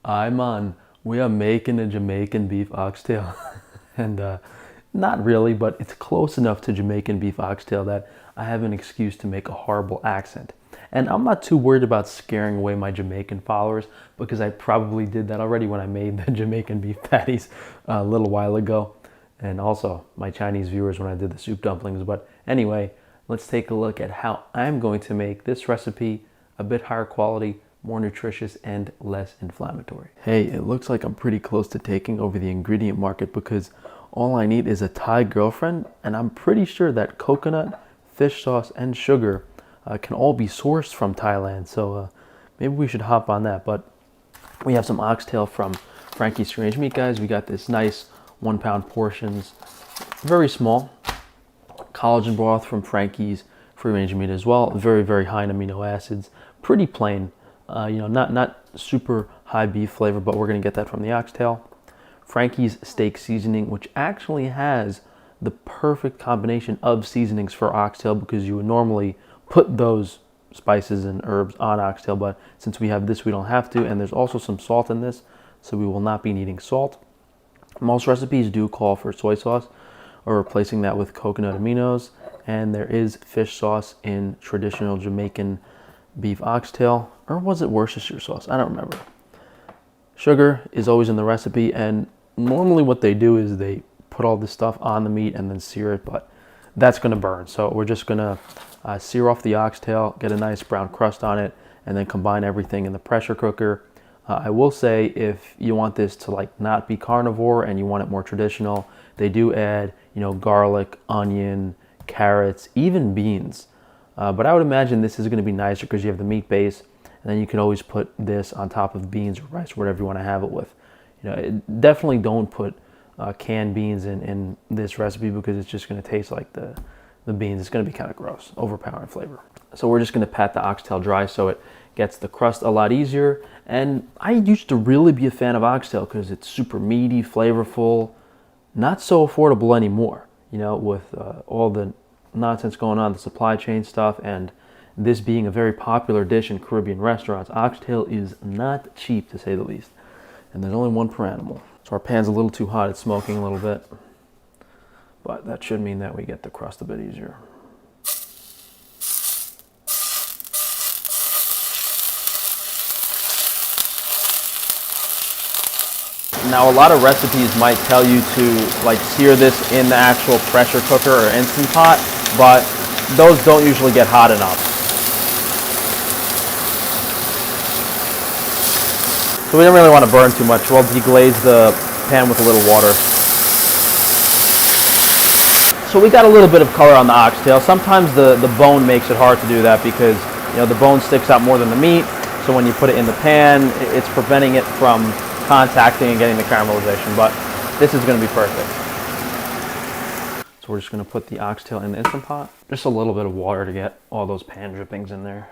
I'm on. We are making a Jamaican beef oxtail. and not really, but it's close enough to Jamaican beef oxtail that I have an excuse to make a horrible accent. And I'm not too worried about scaring away my Jamaican followers because I probably did that already when I made the Jamaican beef patties a little while ago. And also my Chinese viewers when I did the soup dumplings. But anyway, let's take a look at how I'm going to make this recipe a bit higher quality, more nutritious, and less inflammatory. Hey, it looks like I'm pretty close to taking over the ingredient market because all I need is a Thai girlfriend, and I'm pretty sure that coconut, fish sauce, and sugar can all be sourced from Thailand. So maybe we should hop on that. But we have some oxtail from Frankie's Free Range Meat, guys. We got this nice 1 pound portions, very small. Collagen broth from Frankie's Free Range Meat as well. Very, very high in amino acids. Pretty plain, not super high beef flavor, but we're gonna get that from the oxtail. Frankie's steak seasoning, which actually has the perfect combination of seasonings for oxtail because you would normally put those spices and herbs on oxtail, but since we have this, we don't have to. And there's also some salt in this, so we will not be needing salt. Most recipes do call for soy sauce or replacing that with coconut aminos, and there is fish sauce in traditional Jamaican beef oxtail, or was it Worcestershire sauce? I don't remember. Sugar is always in the recipe, and normally what they do is they put all this stuff on the meat and then sear it, but that's going to burn. So we're just going to sear off the oxtail, get a nice brown crust on it, and then combine everything in the pressure cooker. I will say if you want this to like not be carnivore and you want it more traditional, they do add, garlic, onion, carrots, even beans. But I would imagine this is going to be nicer because you have the meat base, and then you can always put this on top of beans or rice, whatever you want to have it with. Definitely don't put canned beans in this recipe because it's just going to taste like the beans. It's going to be kind of gross, overpowering flavor. So we're just going to pat the oxtail dry so it gets the crust a lot easier. And I used to really be a fan of oxtail because it's super meaty, flavorful, not so affordable anymore, with all the nonsense going on, the supply chain stuff, and this being a very popular dish in Caribbean restaurants. Oxtail is not cheap, to say the least. And there's only one per animal. So our pan's a little too hot, it's smoking a little bit. But that should mean that we get the crust a bit easier. Now a lot of recipes might tell you to sear this in the actual pressure cooker or Instant Pot, but those don't usually get hot enough. So we don't really want to burn too much. We'll deglaze the pan with a little water. So we got a little bit of color on the oxtail. Sometimes the bone makes it hard to do that because the bone sticks out more than the meat. So when you put it in the pan, it's preventing it from contacting and getting the caramelization, but this is going to be perfect. So we're just going to put the oxtail in the Instant Pot. Just a little bit of water to get all those pan drippings in there.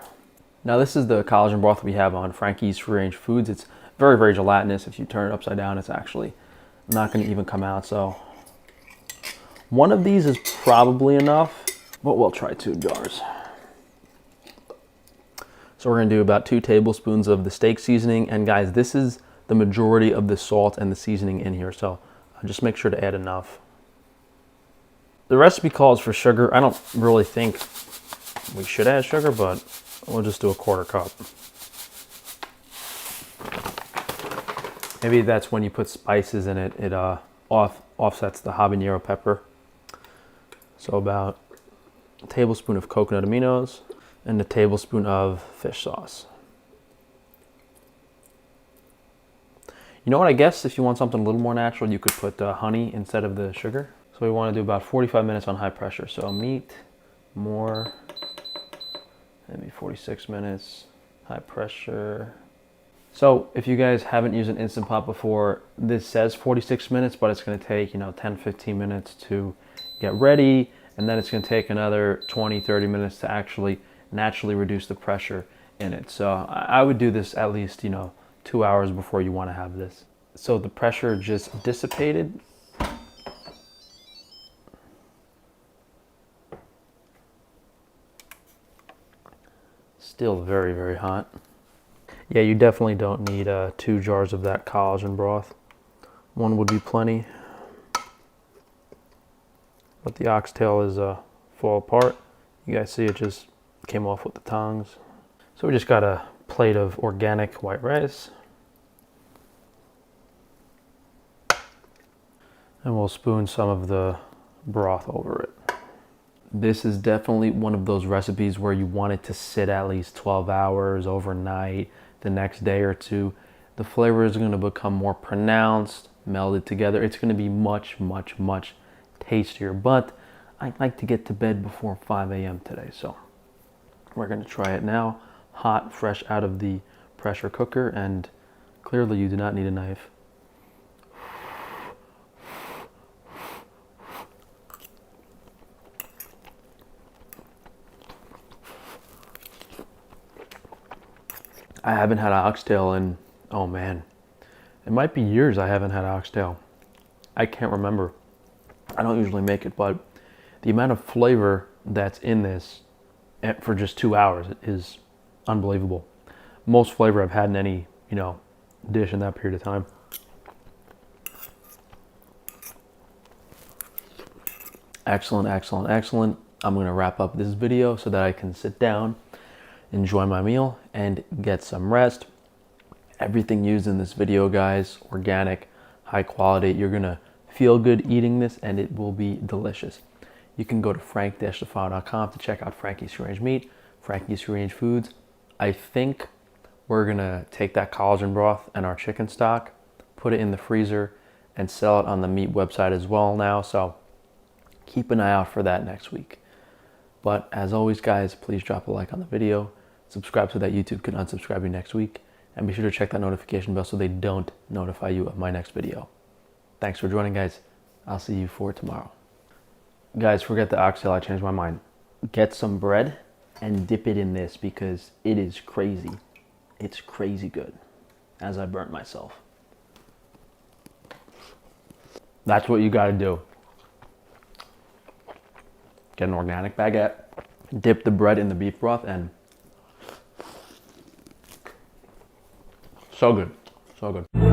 Now this is the collagen broth we have on Frankie's Free Range Foods. It's very, very gelatinous. If you turn it upside down, it's actually not going to even come out. So one of these is probably enough, but we'll try 2 jars. So we're going to do about 2 tablespoons of the steak seasoning. And guys, this is the majority of the salt and the seasoning in here. So just make sure to add enough. The recipe calls for sugar. I don't really think we should add sugar, but we'll just do a 1/4 cup. Maybe that's when you put spices in it, it offsets the habanero pepper. So about a tablespoon of coconut aminos and a tablespoon of fish sauce. You know what, I guess if you want something a little more natural, you could put honey instead of the sugar. So we want to do about 45 minutes on high pressure. So meat, more, maybe 46 minutes, high pressure. So if you guys haven't used an Instant Pot before, this says 46 minutes, but it's going to take, 10-15 minutes to get ready. And then it's going to take another 20-30 minutes to actually naturally reduce the pressure in it. So I would do this at least, 2 hours before you want to have this. So the pressure just dissipated. Still very, very hot. Yeah, you definitely don't need 2 jars of that collagen broth. 1 would be plenty. But the oxtail is fall apart. You guys see it just came off with the tongs. So we just got a plate of organic white rice. And we'll spoon some of the broth over it. This is definitely one of those recipes where you want it to sit at least 12 hours overnight, the next day or two. The flavor is going to become more pronounced, melded together. It's going to be much, much, much tastier. But I'd like to get to bed before 5 a.m. today. So we're going to try it now, hot, fresh out of the pressure cooker. And clearly you do not need a knife. I haven't had oxtail in, oh man, it might be years I haven't had oxtail. I can't remember. I don't usually make it, but the amount of flavor that's in this for just 2 hours is unbelievable. Most flavor I've had in any, dish in that period of time. Excellent, excellent, excellent. I'm gonna wrap up this video so that I can sit down, enjoy my meal, and get some rest. Everything used in this video, guys, organic, high quality. You're gonna feel good eating this, and it will be delicious. You can go to frank-stefano.com to check out Frankie's Free Range Meat, Frankie's Free Range Foods. I think we're gonna take that collagen broth and our chicken stock, put it in the freezer, and sell it on the meat website as well now. So keep an eye out for that next week. But as always, guys, please drop a like on the video, subscribe so that YouTube can unsubscribe you next week, and be sure to check that notification bell so they don't notify you of my next video. Thanks for joining, guys. I'll see you for tomorrow. Guys, forget the oxtail, I changed my mind. Get some bread and dip it in this because it is crazy. It's crazy good, as I burnt myself. That's what you gotta do. Get an organic baguette, dip the bread in the beef broth, and so good, so good.